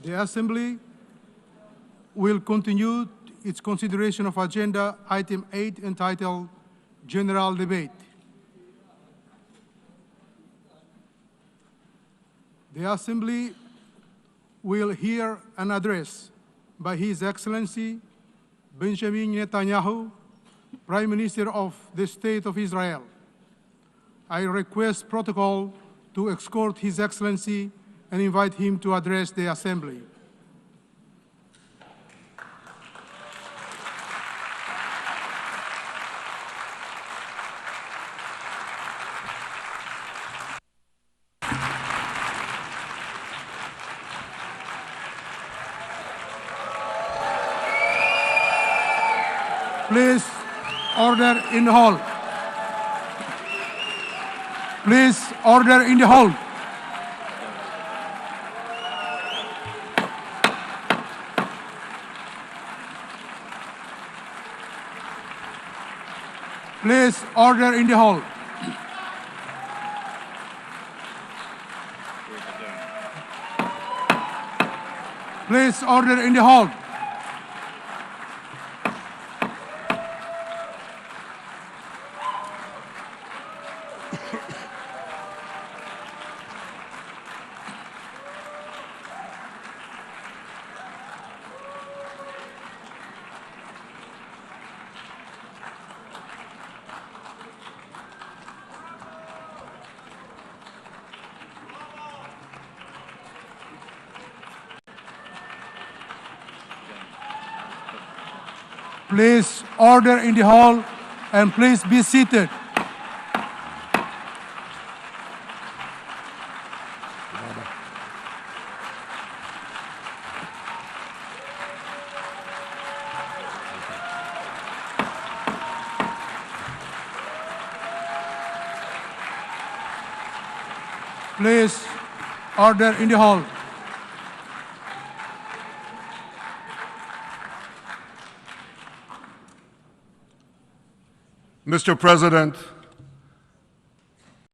The Assembly will continue its consideration of Agenda Item 8 entitled General Debate. The Assembly will hear an address by His Excellency Benjamin Netanyahu, Prime Minister of the State of Israel. I request protocol to escort His Excellency and invite him to address the Assembly. Please, order in the hall. Please, order in the hall. Please, order in the hall. Please, order in the hall. Please, order in the hall, and please be seated. Please, order in the hall. Mr. President,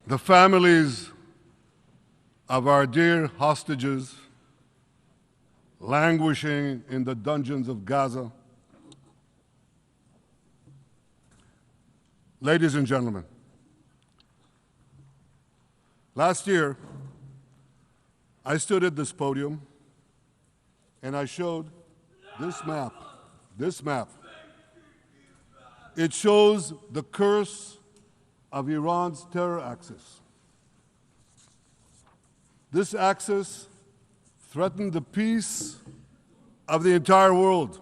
the families of our dear hostages languishing in the dungeons of Gaza, ladies and gentlemen, last year I stood at this podium and I showed this map. It shows the curse of Iran's terror axis. This axis threatened the peace of the entire world.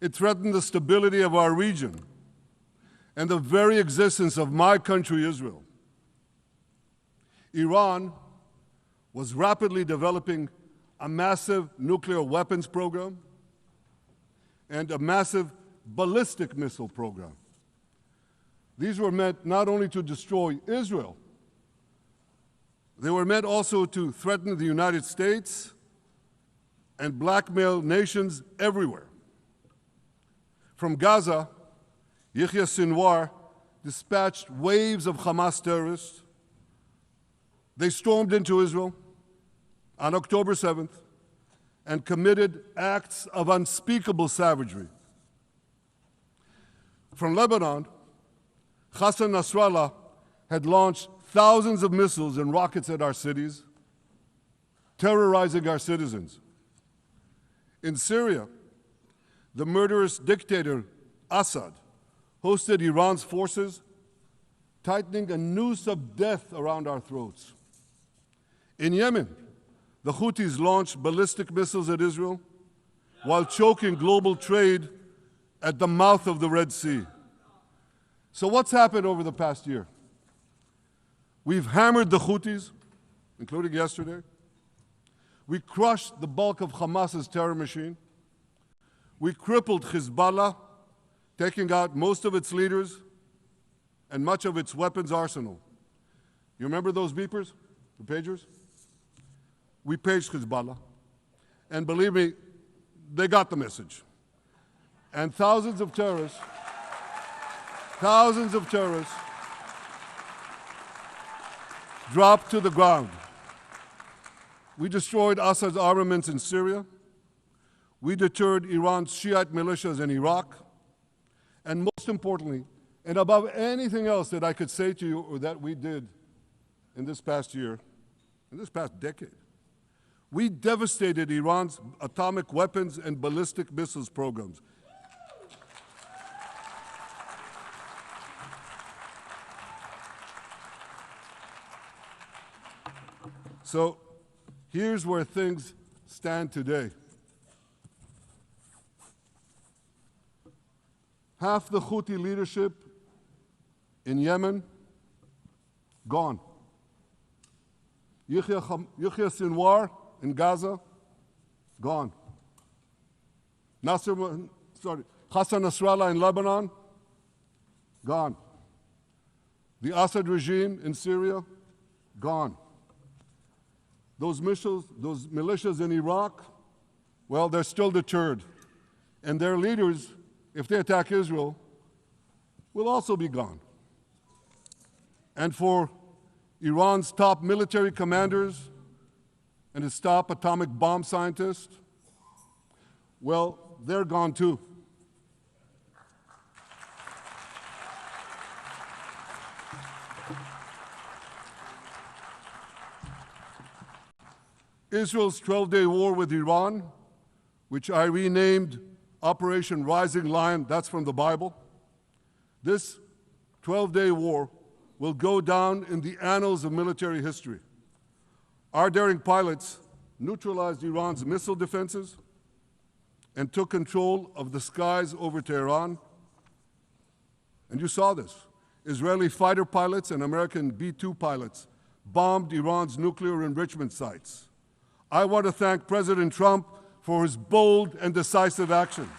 It threatened the stability of our region and the very existence of my country, Israel. Iran was rapidly developing a massive nuclear weapons program and a massive ballistic missile program. These were meant not only to destroy Israel, they were meant also to threaten the United States and blackmail nations everywhere. From Gaza, Yahya Sinwar dispatched waves of Hamas terrorists. They stormed into Israel on October 7th and committed acts of unspeakable savagery. From Lebanon, Hassan Nasrallah had launched thousands of missiles and rockets at our cities, terrorizing our citizens. In Syria, the murderous dictator Assad hosted Iran's forces, tightening a noose of death around our throats. In Yemen, the Houthis launched ballistic missiles at Israel while choking global trade at the mouth of the Red Sea. So what's happened over the past year? We've hammered the Houthis, including yesterday. We crushed the bulk of Hamas's terror machine. We crippled Hezbollah, taking out most of its leaders and much of its weapons arsenal. You remember those beepers, the pagers? We paged Hezbollah, and believe me, they got the message. And thousands of terrorists dropped to the ground. We destroyed Assad's armaments in Syria. We deterred Iran's Shiite militias in Iraq. And most importantly, and above anything else that I could say to you or that we did in this past year, in this past decade, we devastated Iran's atomic weapons and ballistic missiles programs. So here's where things stand today. Half the Houthi leadership in Yemen, gone. Yahya Sinwar in Gaza, gone. Hassan Nasrallah in Lebanon, gone. The Assad regime in Syria, gone. Those militias in Iraq, well, they're still deterred. And their leaders, if they attack Israel, will also be gone. And for Iran's top military commanders and its top atomic bomb scientists, well, they're gone too. Israel's 12-day war with Iran, which I renamed Operation Rising Lion, that's from the Bible. This 12-day war will go down in the annals of military history. Our daring pilots neutralized Iran's missile defenses and took control of the skies over Tehran. And you saw this. Israeli fighter pilots and American B-2 pilots bombed Iran's nuclear enrichment sites. I want to thank President Trump for his bold and decisive action.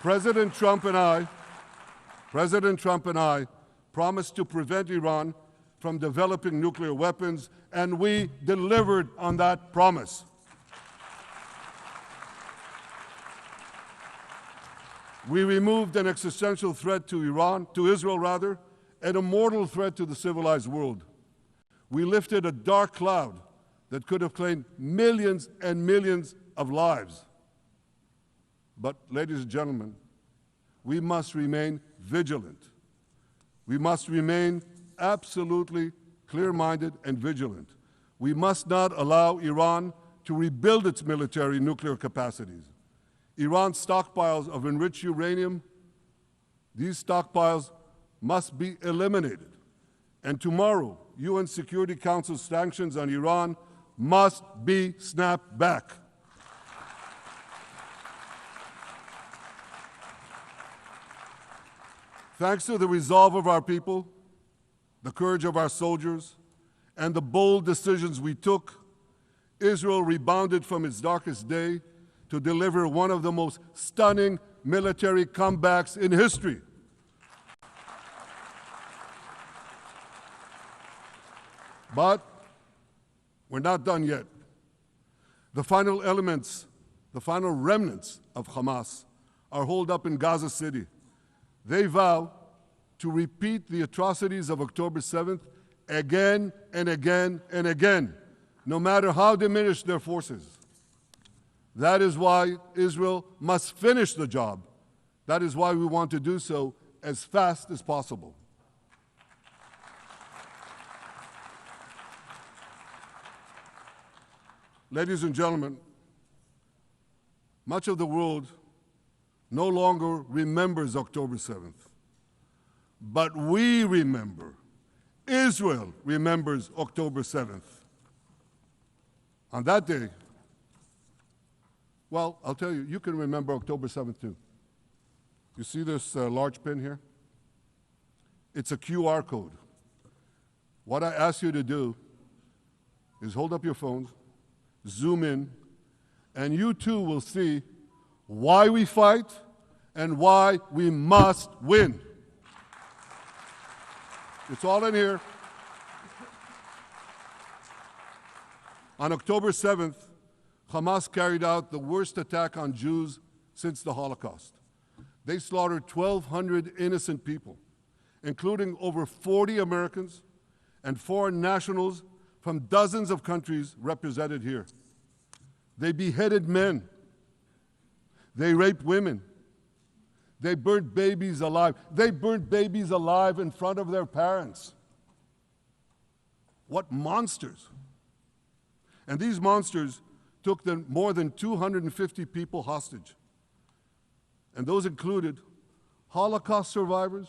President Trump and I promised to prevent Iran from developing nuclear weapons, and we delivered on that promise. We removed an existential threat to Israel, and a mortal threat to the civilized world. We lifted a dark cloud that could have claimed millions and millions of lives. But, ladies and gentlemen, we must remain vigilant. We must remain absolutely clear-minded and vigilant. We must not allow Iran to rebuild its military nuclear capacities. Iran's stockpiles of enriched uranium, these stockpiles must be eliminated. And tomorrow, UN Security Council sanctions on Iran must be snapped back. Thanks to the resolve of our people, the courage of our soldiers, and the bold decisions we took, Israel rebounded from its darkest day to deliver one of the most stunning military comebacks in history. But we're not done yet. The final remnants of Hamas are holed up in Gaza City. They vow to repeat the atrocities of October 7th again and again and again, no matter how diminished their forces. That is why Israel must finish the job. That is why we want to do so as fast as possible. Ladies and gentlemen, much of the world no longer remembers October 7th. But we remember. Israel remembers October 7th. On that day, well, I'll tell you, you can remember October 7th too. You see this large pin here? It's a QR code. What I ask you to do is hold up your phones, zoom in, and you too will see why we fight and why we must win. It's all in here. On October 7th, Hamas carried out the worst attack on Jews since the Holocaust. They slaughtered 1,200 innocent people, including over 40 Americans and foreign nationals from dozens of countries represented here. They beheaded men. They raped women. They burnt babies alive. They burnt babies alive in front of their parents. What monsters. And these monsters took more than 250 people hostage. And those included Holocaust survivors,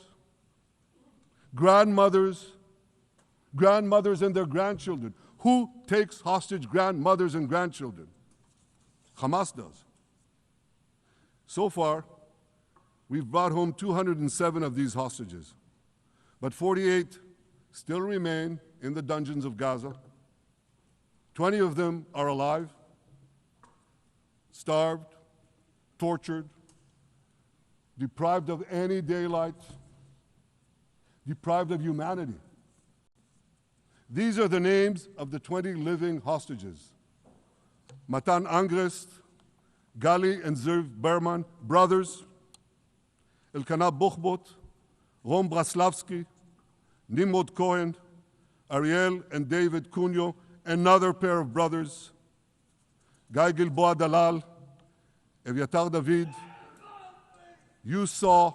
grandmothers and their grandchildren. Who takes hostage grandmothers and grandchildren? Hamas does. So far, we've brought home 207 of these hostages, but 48 still remain in the dungeons of Gaza. 20 of them are alive, starved, tortured, deprived of any daylight, deprived of humanity. These are the names of the 20 living hostages. Matan Angrest, Gali and Zerv Berman, brothers, Elkanah Buchbot, Rom Braslavsky, Nimrod Cohen, Ariel and David Cunyo, another pair of brothers, Guy Gilboa Dalal, Evyatar David. You saw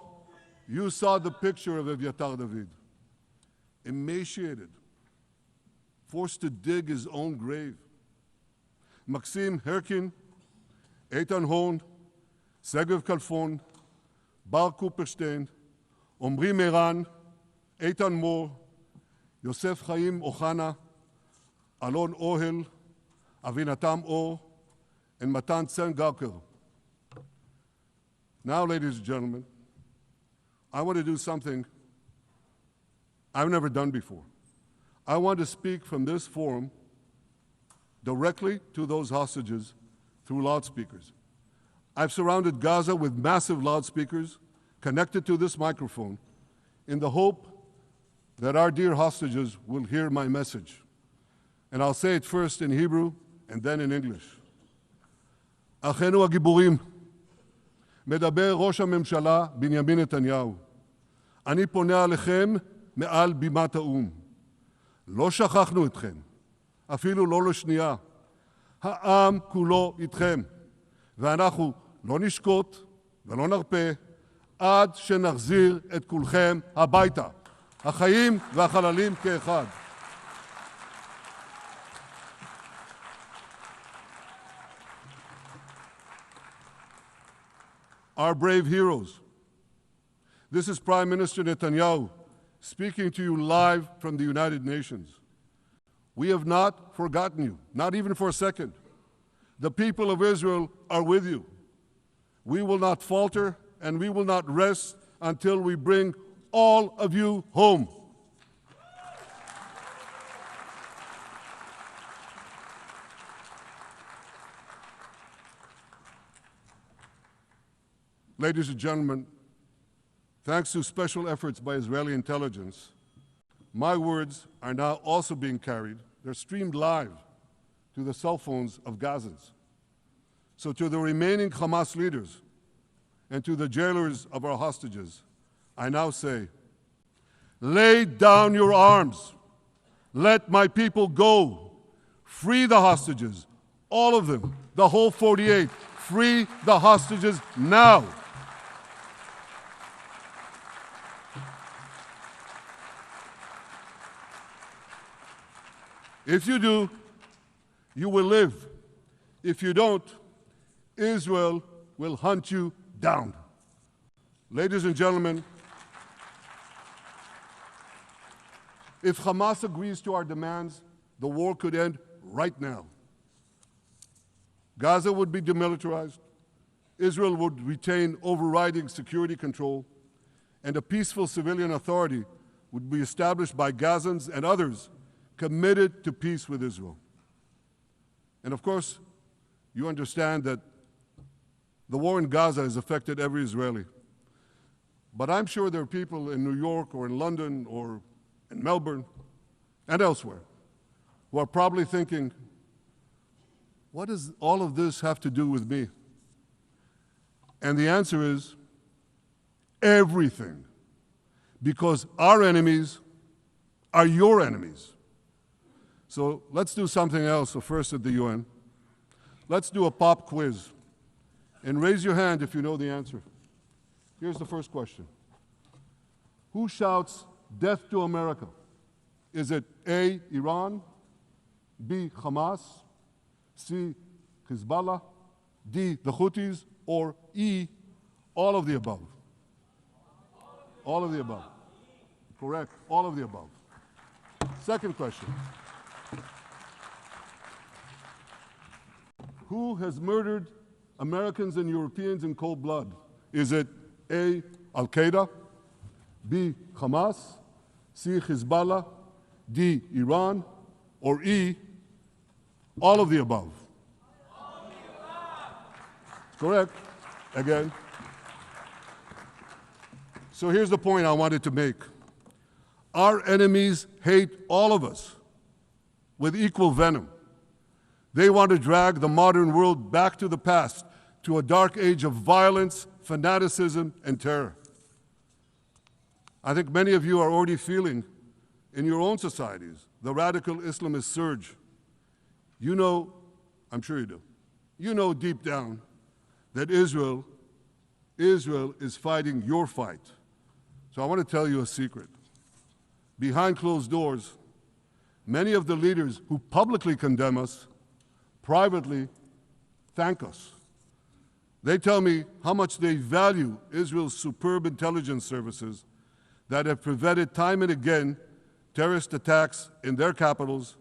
the picture of Evyatar David, emaciated, forced to dig his own grave. Maxim Herkin, Eitan Horn, Segev Kalfon, Bar Kupperstein, Omri Meran, Eitan Moore, Yosef Chaim Ochana, Alon Ohel, Avinatam Or, and Matan Tsengarker. Now, ladies and gentlemen, I want to do something I've never done before. I want to speak from this forum directly to those hostages through loudspeakers. I've surrounded Gaza with massive loudspeakers connected to this microphone in the hope that our dear hostages will hear my message. And I'll say it first in Hebrew and then in English. אחינו הגיבורים, מדבר ראש הממשלה בנימין נתניהו. אני פונה עליכם מעל בימת האו"ם. לא שכחנו אתכם, אפילו לא לשנייה. העם כולו איתכם, ואנחנו לא נשקוט ולא נרפה עד שנחזיר את כולכם הביתה. החיים והחללים כאחד. Our brave heroes. This is Prime Minister Netanyahu speaking to you live from the United Nations. We have not forgotten you, not even for a second. The people of Israel are with you. We will not falter and we will not rest until we bring all of you home. Ladies and gentlemen, thanks to special efforts by Israeli intelligence, my words are now also being carried. They're streamed live to the cell phones of Gazans. So to the remaining Hamas leaders and to the jailers of our hostages, I now say, lay down your arms. Let my people go. Free the hostages, all of them, the whole 48. Free the hostages now. If you do, you will live. If you don't, Israel will hunt you down. Ladies and gentlemen, if Hamas agrees to our demands, the war could end right now. Gaza would be demilitarized, Israel would retain overriding security control, and a peaceful civilian authority would be established by Gazans and others committed to peace with Israel. And of course, you understand that the war in Gaza has affected every Israeli. But I'm sure there are people in New York or in London or in Melbourne and elsewhere who are probably thinking, what does all of this have to do with me? And the answer is everything. because our enemies are your enemies. So let's do something else, so first at the UN. Let's do a pop quiz. And raise your hand if you know the answer. Here's the first question. Who shouts, "Death to America"? Is it A, Iran, B, Hamas, C, Hezbollah, D, the Houthis, or E, all of the above? All of the above. Correct, all of the above. Second question. Who has murdered Americans and Europeans in cold blood? Is it A, Al-Qaeda, B, Hamas, C, Hezbollah, D, Iran, or E, all of the above? All of the above. Correct. Again. So here's the point I wanted to make. Our enemies hate all of us with equal venom. They want to drag the modern world back to the past, to a dark age of violence, fanaticism, and terror. I think many of you are already feeling in your own societies the radical Islamist surge. You know, I'm sure you do, you know deep down that Israel is fighting your fight. So I want to tell you a secret. Behind closed doors, many of the leaders who publicly condemn us privately thank us. They tell me how much they value Israel's superb intelligence services that have prevented time and again terrorist attacks in their capitals,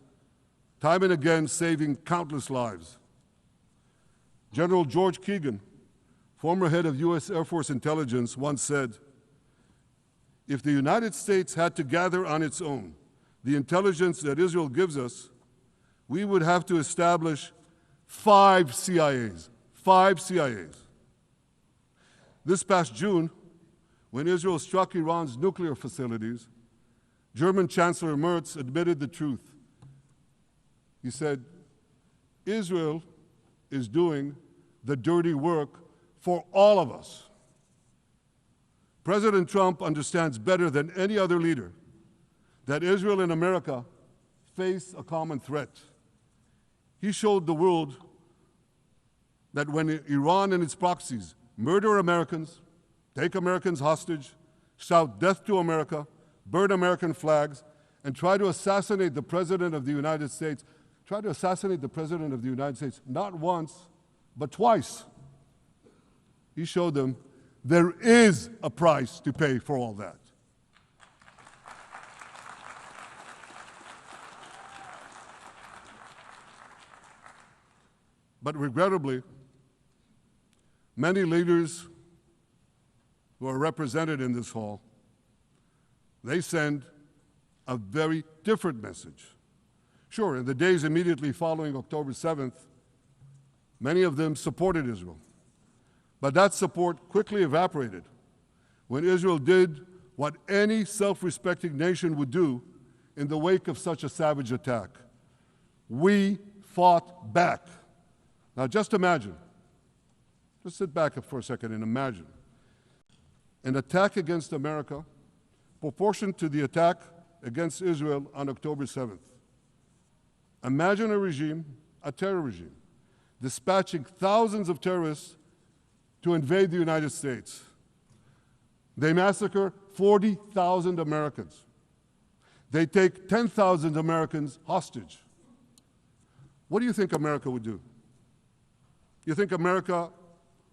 time and again saving countless lives. General George Keegan, former head of U.S. Air Force intelligence, once said, "If the United States had to gather on its own the intelligence that Israel gives us, we would have to establish 5 CIAs. 5 CIAs. This past June, when Israel struck Iran's nuclear facilities, German Chancellor Merz admitted the truth. He said, "Israel is doing the dirty work for all of us." President Trump understands better than any other leader that Israel and America face a common threat. He showed the world that when Iran and its proxies murder Americans, take Americans hostage, shout death to America, burn American flags, and try to assassinate the President of the United States, not once, but twice. He showed them there is a price to pay for all that. But regrettably, many leaders who are represented in this hall, they send a very different message. Sure, in the days immediately following October 7th, many of them supported Israel. But that support quickly evaporated when Israel did what any self-respecting nation would do in the wake of such a savage attack. We fought back. Now just imagine, just sit back for a second and imagine an attack against America proportioned to the attack against Israel on October 7th. Imagine a regime, a terror regime, dispatching thousands of terrorists to invade the United States. They massacre 40,000 Americans. They take 10,000 Americans hostage. What do you think America would do? You think America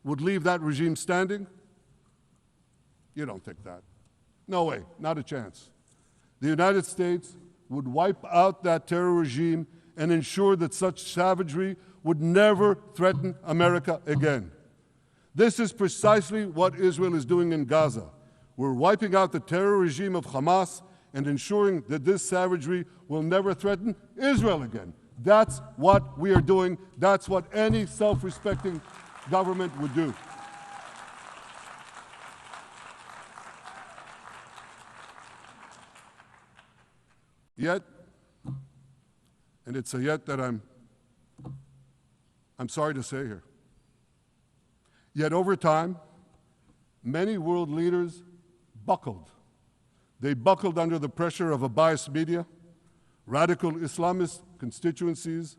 would leave that regime standing? You don't think that. No way, not a chance. The United States would wipe out that terror regime and ensure that such savagery would never threaten America again. This is precisely what Israel is doing in Gaza. We're wiping out the terror regime of Hamas and ensuring that this savagery will never threaten Israel again. That's what we are doing. That's what any self-respecting government would do. Yet, and it's a yet that I'm sorry to say here, yet over time, many world leaders buckled They buckled under the pressure of a biased media, radical Islamist constituencies,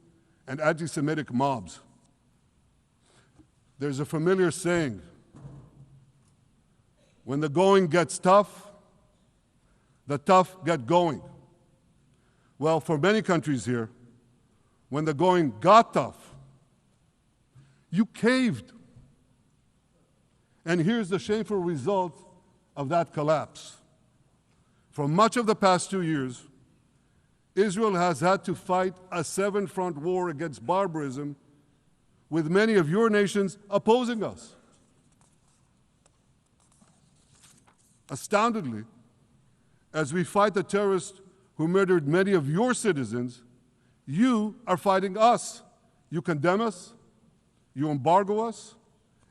and anti-Semitic mobs. There's a familiar saying, when the going gets tough, the tough get going. Well, for many countries here, when the going got tough, you caved. And here's the shameful result of that collapse. For much of the past 2 years, Israel has had to fight a seven-front war against barbarism, with many of your nations opposing us. Astoundingly, as we fight the terrorists who murdered many of your citizens, you are fighting us. You condemn us, you embargo us,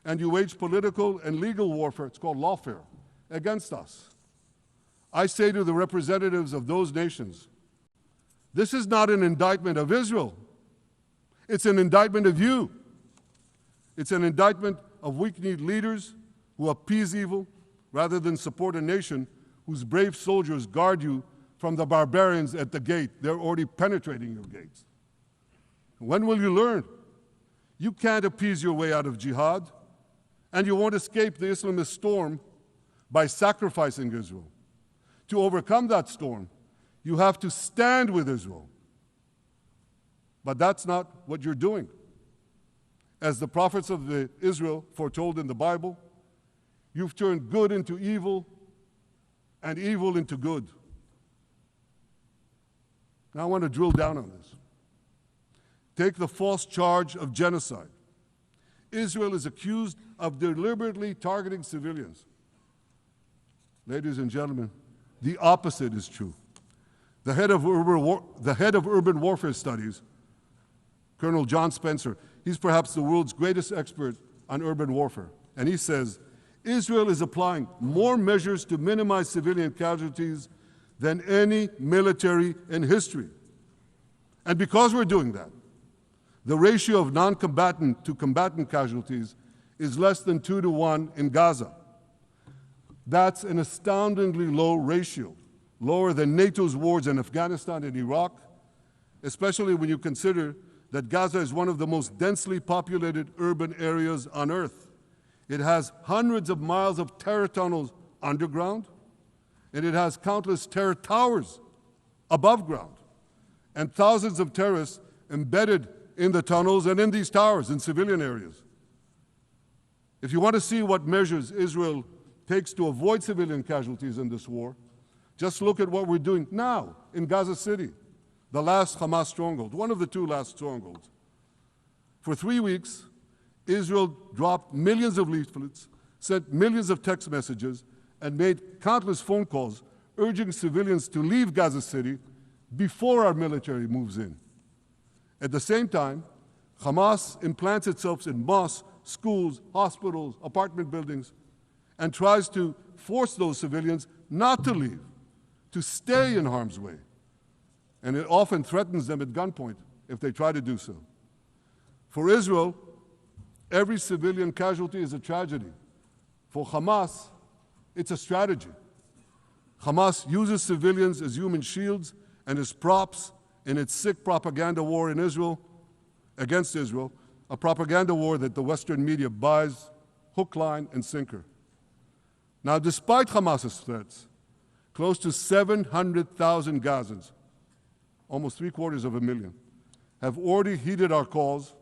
and you wage political and legal warfare, it's called lawfare, against us. I say to the representatives of those nations, this is not an indictment of Israel. It's an indictment of you. It's an indictment of weak-kneed leaders who appease evil rather than support a nation whose brave soldiers guard you from the barbarians at the gate. They're already penetrating your gates. When will you learn? You can't appease your way out of jihad, and you won't escape the Islamist storm by sacrificing Israel. To overcome that storm, you have to stand with Israel. But that's not what you're doing. As the prophets of Israel foretold in the Bible, you've turned good into evil and evil into good. Now I want to drill down on this. Take the false charge of genocide. Israel is accused of deliberately targeting civilians. Ladies and gentlemen, the opposite is true. The head of urban warfare studies, Colonel John Spencer, he's perhaps the world's greatest expert on urban warfare. And he says, Israel is applying more measures to minimize civilian casualties than any military in history. And because we're doing that, the ratio of non-combatant to combatant casualties is less than 2 to 1 in Gaza. That's an astoundingly low ratio, lower than NATO's wars in Afghanistan and Iraq, especially when you consider that Gaza is one of the most densely populated urban areas on Earth. It has hundreds of miles of terror tunnels underground, and it has countless terror towers above ground, and thousands of terrorists embedded in the tunnels and in these towers in civilian areas. If you want to see what measures Israel takes to avoid civilian casualties in this war, just look at what we're doing now in Gaza City, the last Hamas stronghold, one of the 2 last strongholds. For 3 weeks, Israel dropped millions of leaflets, sent millions of text messages, and made countless phone calls urging civilians to leave Gaza City before our military moves in. At the same time, Hamas implants itself in mosques, schools, hospitals, apartment buildings, and tries to force those civilians not to leave, to stay in harm's way. And it often threatens them at gunpoint if they try to do so. For Israel, every civilian casualty is a tragedy. For Hamas, it's a strategy. Hamas uses civilians as human shields and as props in its sick propaganda war in Israel, against Israel, a propaganda war that the Western media buys hook, line, and sinker. Now, despite Hamas's threats, close to 700,000 Gazans, almost 750,000, have already heeded our calls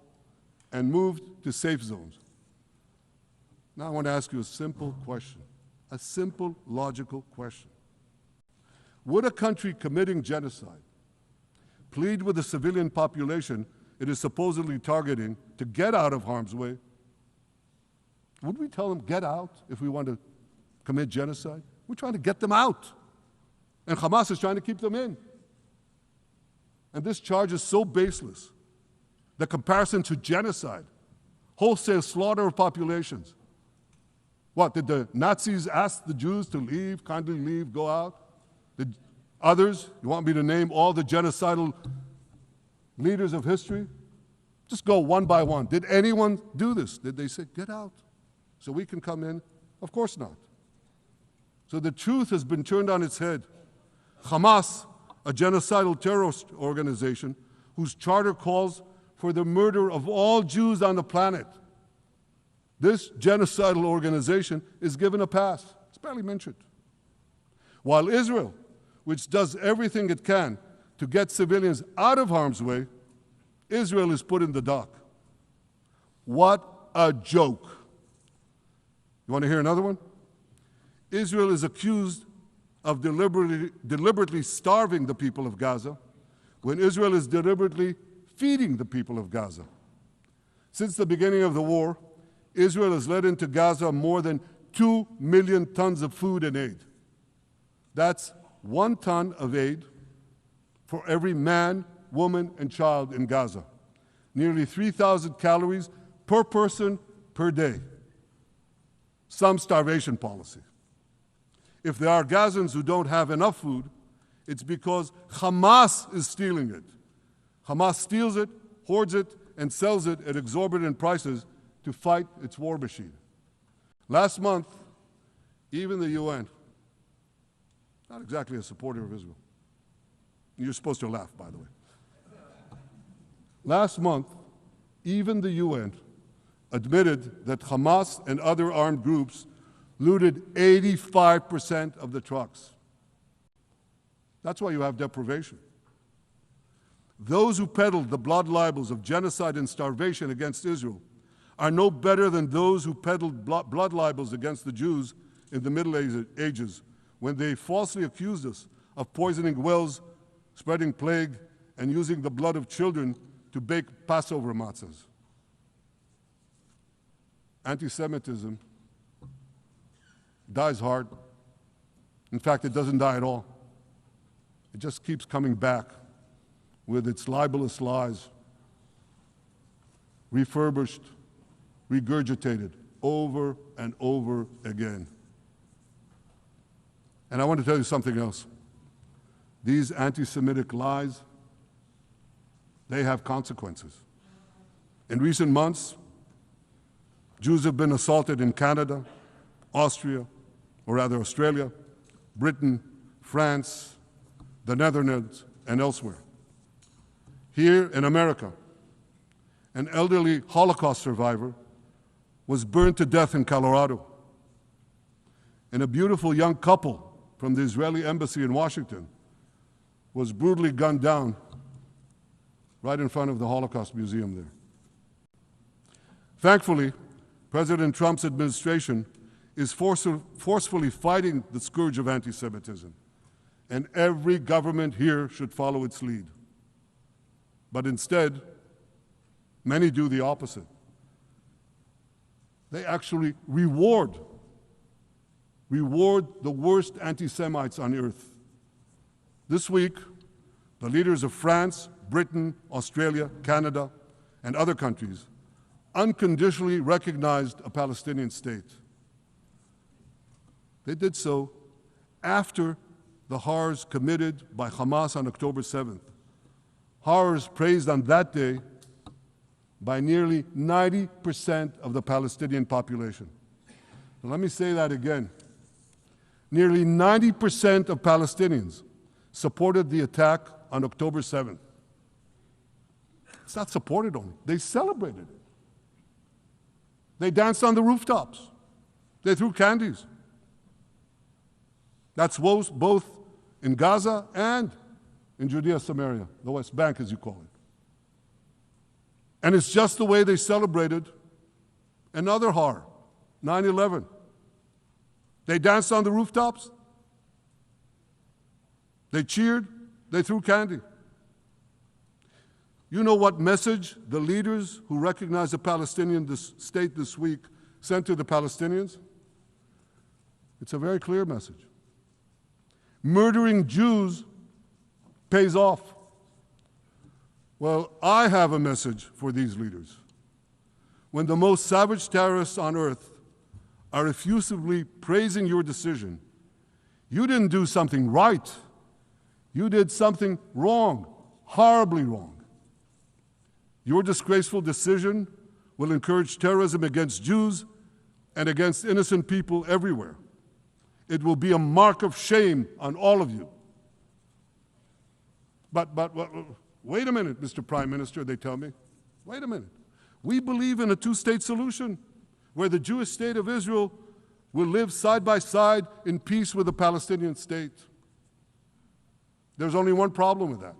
and moved to safe zones. Now I want to ask you a simple question, a simple, logical question. Would a country committing genocide plead with the civilian population it is supposedly targeting to get out of harm's way? Would we tell them, get out, if we want to commit genocide? We're trying to get them out. And Hamas is trying to keep them in. And this charge is so baseless. The comparison to genocide, wholesale slaughter of populations. What, did the Nazis ask the Jews to leave, kindly leave, go out? Did others, you want me to name all the genocidal leaders of history? Just go one by one. Did anyone do this? Did they say, get out so we can come in? Of course not. So the truth has been turned on its head. Hamas, a genocidal terrorist organization whose charter calls for the murder of all Jews on the planet, this genocidal organization is given a pass. It's barely mentioned. While Israel, which does everything it can to get civilians out of harm's way, Israel is put in the dock. What a joke. You want to hear another one? Israel is accused of deliberately starving the people of Gaza when Israel is deliberately feeding the people of Gaza. Since the beginning of the war, Israel has let into Gaza more than 2 million tons of food and aid. That's 1 ton of aid for every man, woman, and child in Gaza. Nearly 3,000 calories per person per day. Some starvation policy. If there are Gazans who don't have enough food, it's because Hamas is stealing it. Hamas steals it, hoards it, and sells it at exorbitant prices to fight its war machine. Last month, even the UN, not exactly a supporter of Israel. You're supposed to laugh, by the way. Last month, even the UN admitted that Hamas and other armed groups looted 85% of the trucks. That's why you have deprivation. Those who peddled the blood libels of genocide and starvation against Israel are no better than those who peddled blood libels against the Jews in the Middle Ages when they falsely accused us of poisoning wells, spreading plague, and using the blood of children to bake Passover matzahs. Anti-Semitism dies hard. In fact, it doesn't die at all. It just keeps coming back with its libelous lies, refurbished, regurgitated over and over again. And I want to tell you something else. These anti-Semitic lies, they have consequences. In recent months, Jews have been assaulted in Canada, Australia, Britain, France, the Netherlands, and elsewhere. Here in America, an elderly Holocaust survivor was burned to death in Colorado. And a beautiful young couple from the Israeli embassy in Washington was brutally gunned down right in front of the Holocaust Museum there. Thankfully, President Trump's administration is forcefully fighting the scourge of anti-Semitism, and every government here should follow its lead. But instead, many do the opposite. They actually reward the worst anti-Semites on earth. This week, the leaders of France, Britain, Australia, Canada, and other countries unconditionally recognized a Palestinian state. They did so after the horrors committed by Hamas on October 7th. Horrors praised on that day by nearly 90% of the Palestinian population. Now, let me say that again. Nearly 90% of Palestinians supported the attack on October 7th. It's not supported only, they celebrated it. They danced on the rooftops. They threw candies. That's both in Gaza and in Judea, Samaria, the West Bank, as you call it. And it's just the way they celebrated another horror, 9/11. They danced on the rooftops. They cheered. They threw candy. You know what message the leaders who recognize the Palestinian state this week sent to the Palestinians? It's a very clear message. Murdering Jews pays off. Well, I have a message for these leaders. When the most savage terrorists on earth are effusively praising your decision, you didn't do something right. You did something wrong, horribly wrong. Your disgraceful decision will encourage terrorism against Jews and against innocent people everywhere. It will be a mark of shame on all of you. But wait a minute, Mr. Prime Minister, they tell me. Wait a minute. We believe in a two-state solution where the Jewish state of Israel will live side by side in peace with the Palestinian state. There's only one problem with that.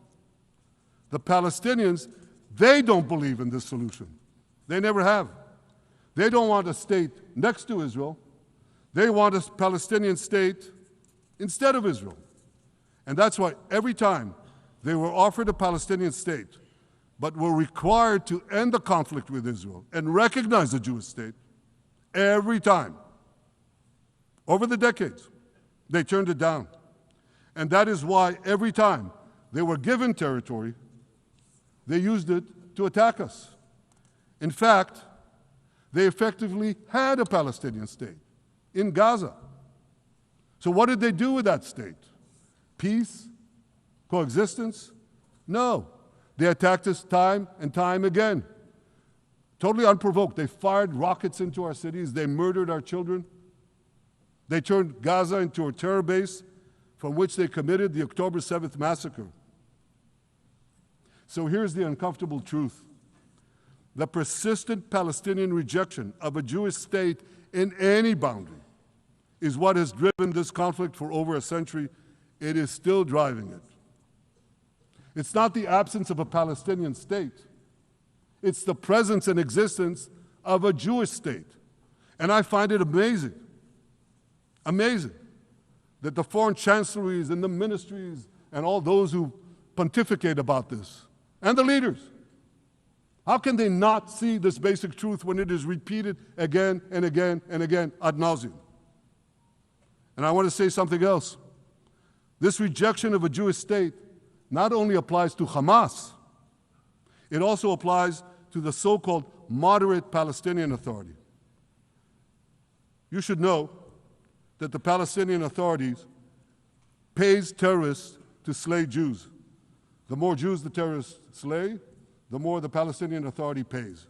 The Palestinians, they don't believe in this solution. They never have. They don't want a state next to Israel. They want a Palestinian state instead of Israel. And that's why every time they were offered a Palestinian state, but were required to end the conflict with Israel and recognize the Jewish state, every time, over the decades, they turned it down. And that is why every time they were given territory, they used it to attack us. In fact, they effectively had a Palestinian state in Gaza. So what did they do with that state? Peace? Coexistence? No. They attacked us time and time again. Totally unprovoked. They fired rockets into our cities. They murdered our children. They turned Gaza into a terror base from which they committed the October 7th massacre. So here's the uncomfortable truth. The persistent Palestinian rejection of a Jewish state in any boundary is what has driven this conflict for over a century. It is still driving it. It's not the absence of a Palestinian state. It's the presence and existence of a Jewish state. And I find it amazing that the foreign chancelleries and the ministries and all those who pontificate about this, and the leaders, how can they not see this basic truth when it is repeated again and again and again ad nauseum? And I want to say something else. This rejection of a Jewish state not only applies to Hamas, it also applies to the so-called moderate Palestinian Authority. You should know that the Palestinian authorities pays terrorists to slay Jews. The more Jews the terrorists slay, the more the Palestinian Authority pays.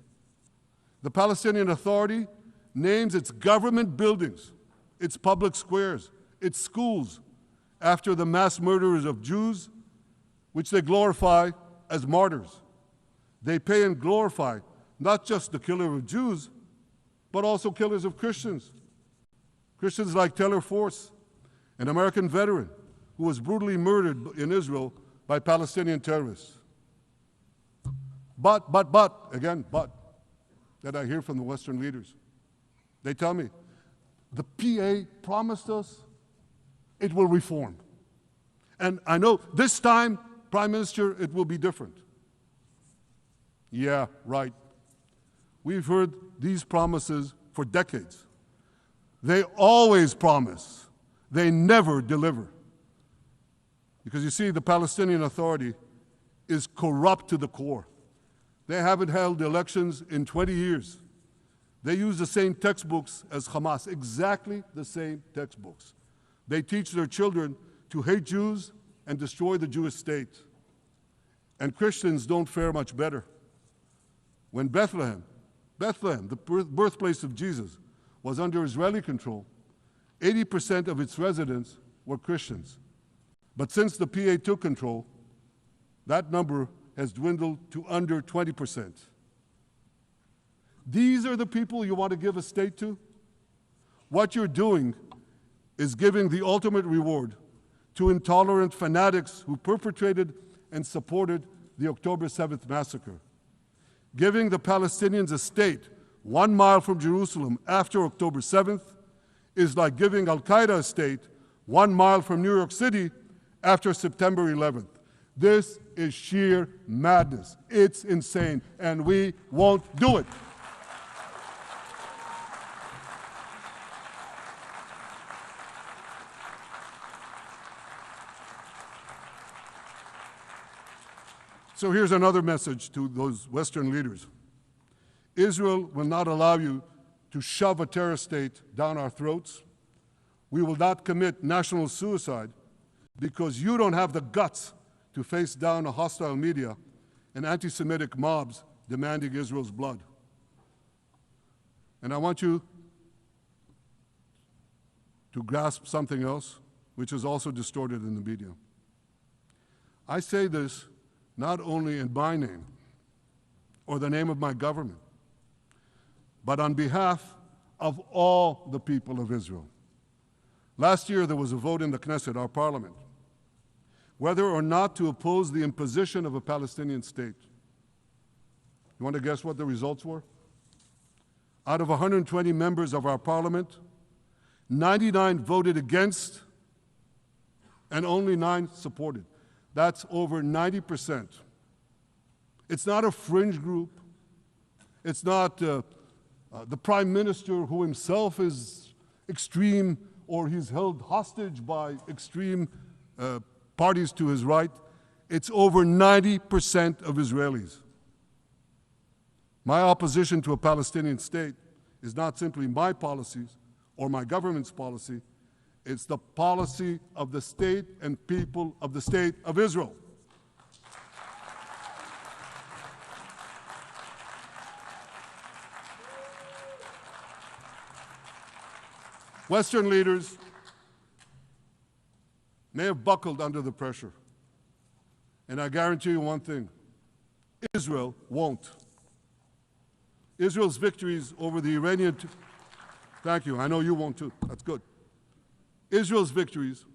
The Palestinian Authority names its government buildings, its public squares, its schools, after the mass murderers of Jews, which they glorify as martyrs. They pay and glorify not just the killer of Jews, but also killers of Christians. Christians like Taylor Force, an American veteran who was brutally murdered in Israel by Palestinian terrorists. But, that I hear from the Western leaders. They tell me, the PA promised us it will reform. And I know this time, Prime Minister, it will be different. Yeah, right. We've heard these promises for decades. They always promise. They never deliver. Because you see, the Palestinian Authority is corrupt to the core. They haven't held elections in 20 years. They use the same textbooks as Hamas, exactly the same textbooks. They teach their children to hate Jews and destroy the Jewish state. And Christians don't fare much better. When Bethlehem, the birthplace of Jesus, was under Israeli control, 80% of its residents were Christians. But since the PA took control, that number has dwindled to under 20%. These are the people you want to give a state to? What you're doing is giving the ultimate reward to intolerant fanatics who perpetrated and supported the October 7th massacre. Giving the Palestinians a state 1 mile from Jerusalem after October 7th is like giving Al-Qaeda a state 1 mile from New York City after September 11th. This is sheer madness. It's insane, and we won't do it. So here's another message to those Western leaders. Israel will not allow you to shove a terror state down our throats. We will not commit national suicide because you don't have the guts to face down a hostile media and anti-Semitic mobs demanding Israel's blood. And I want you to grasp something else, which is also distorted in the media. I say this not only in my name or the name of my government, but on behalf of all the people of Israel. Last year, there was a vote in the Knesset, our parliament, whether or not to oppose the imposition of a Palestinian state. You want to guess what the results were? Out of 120 members of our parliament, 99 voted against and only 9 supported. That's over 90%. It's not a fringe group. It's not the prime minister who himself is extreme or he's held hostage by extreme parties to his right. It's over 90% of Israelis. My opposition to a Palestinian state is not simply my policies or my government's policy. It's the policy of the state and people of the state of Israel. Western leaders may have buckled under the pressure. And I guarantee you one thing, Israel won't. Israel's victories over the Iranian... Thank you, I know you won't too, that's good. Israel's victories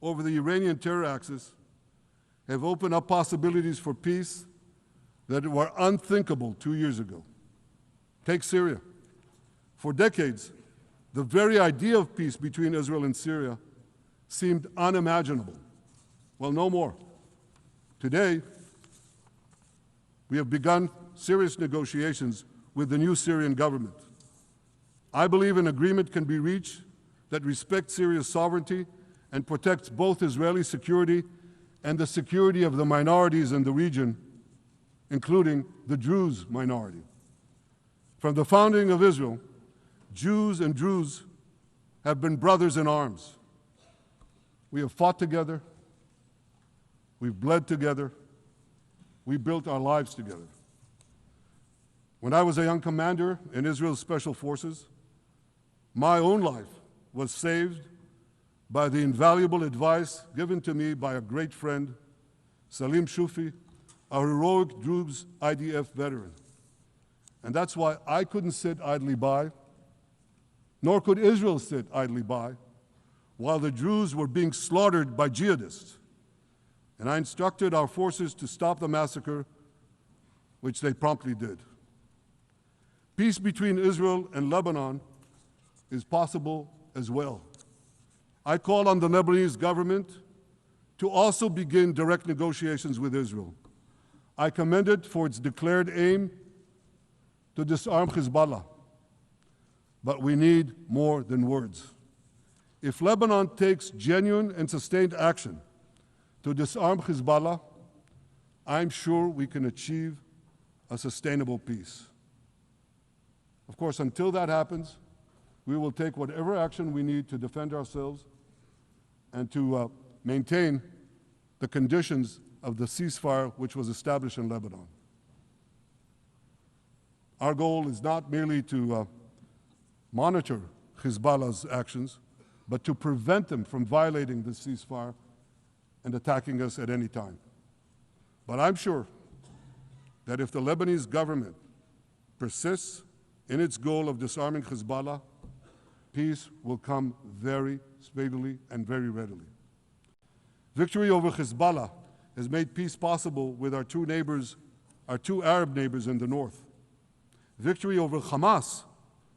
over the Iranian terror axis have opened up possibilities for peace that were unthinkable 2 years ago. Take Syria. For decades, the very idea of peace between Israel and Syria seemed unimaginable. Well, no more. Today, we have begun serious negotiations with the new Syrian government. I believe an agreement can be reached that respects Syria's sovereignty and protects both Israeli security and the security of the minorities in the region, including the Druze minority. From the founding of Israel, Jews and Druze have been brothers in arms. We have fought together, we've bled together, we built our lives together. When I was a young commander in Israel's Special Forces, my own life was saved by the invaluable advice given to me by a great friend, Salim Shufi, a heroic Druze IDF veteran. And that's why I couldn't sit idly by, nor could Israel sit idly by, while the Druze were being slaughtered by jihadists. And I instructed our forces to stop the massacre, which they promptly did. Peace between Israel and Lebanon is possible as well. I call on the Lebanese government to also begin direct negotiations with Israel. I commend it for its declared aim to disarm Hezbollah. But we need more than words. If Lebanon takes genuine and sustained action to disarm Hezbollah, I'm sure we can achieve a sustainable peace. Of course, until that happens, we will take whatever action we need to defend ourselves and to maintain the conditions of the ceasefire which was established in Lebanon. Our goal is not merely to monitor Hezbollah's actions, but to prevent them from violating the ceasefire and attacking us at any time. But I'm sure that if the Lebanese government persists in its goal of disarming Hezbollah, peace will come very speedily and very readily. Victory over Hezbollah has made peace possible with our two Arab neighbors in the north. Victory over Hamas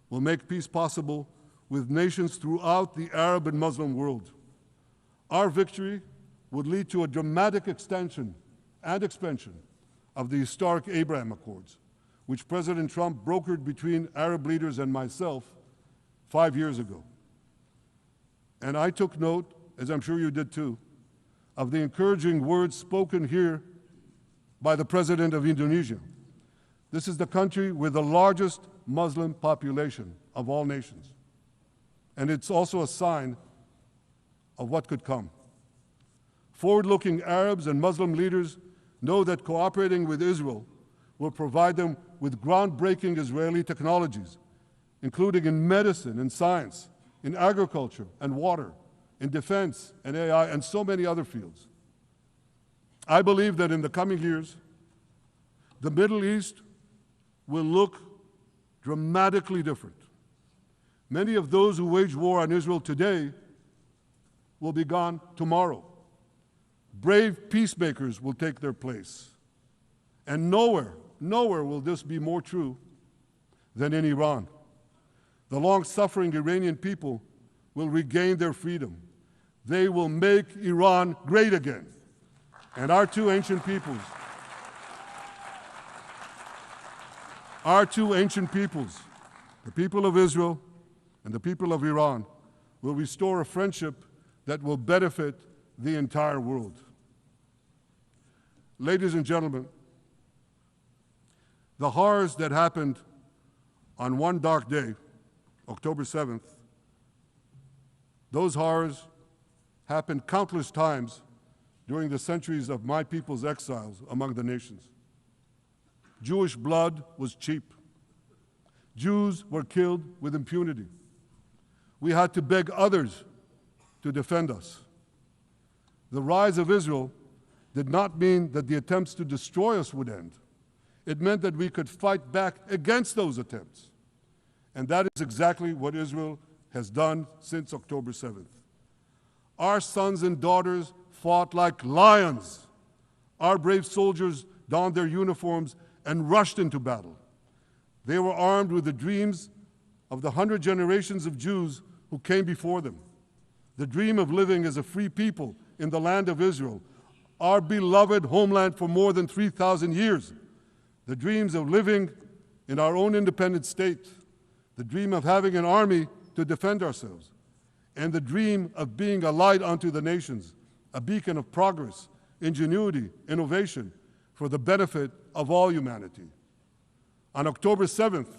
will make peace possible with nations throughout the Arab and Muslim world. Our victory would lead to a dramatic extension and expansion of the historic Abraham Accords, which President Trump brokered between Arab leaders and myself 5 years ago. And I took note, as I'm sure you did too, of the encouraging words spoken here by the President of Indonesia. This is the country with the largest Muslim population of all nations. And it's also a sign of what could come. Forward-looking Arabs and Muslim leaders know that cooperating with Israel will provide them with groundbreaking Israeli technologies, including in medicine and science, in agriculture and water, in defense and AI, and so many other fields. I believe that in the coming years, the Middle East will look dramatically different. Many of those who wage war on Israel today will be gone tomorrow. Brave peacemakers will take their place. And nowhere will this be more true than in Iran. The long-suffering Iranian people will regain their freedom. They will make Iran great again. And our two ancient peoples, the people of Israel and the people of Iran, will restore a friendship that will benefit the entire world. Ladies and gentlemen, the horrors that happened on one dark day, October 7th, those horrors happened countless times during the centuries of my people's exiles among the nations. Jewish blood was cheap. Jews were killed with impunity. We had to beg others to defend us. The rise of Israel did not mean that the attempts to destroy us would end. It meant that we could fight back against those attempts. And that is exactly what Israel has done since October 7th. Our sons and daughters fought like lions. Our brave soldiers donned their uniforms and rushed into battle. They were armed with the dreams of the 100 generations of Jews who came before them. The dream of living as a free people in the land of Israel, our beloved homeland for more than 3,000 years. The dreams of living in our own independent state. The dream of having an army to defend ourselves. And the dream of being a light unto the nations, a beacon of progress, ingenuity, innovation for the benefit of all humanity. On October 7th,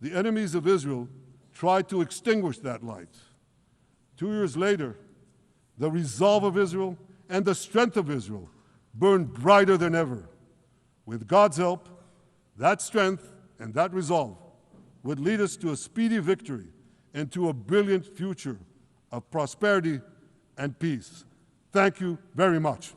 the enemies of Israel tried to extinguish that light. 2 years later, the resolve of Israel and the strength of Israel burned brighter than ever. With God's help, that strength and that resolve would lead us to a speedy victory and to a brilliant future of prosperity and peace. Thank you very much.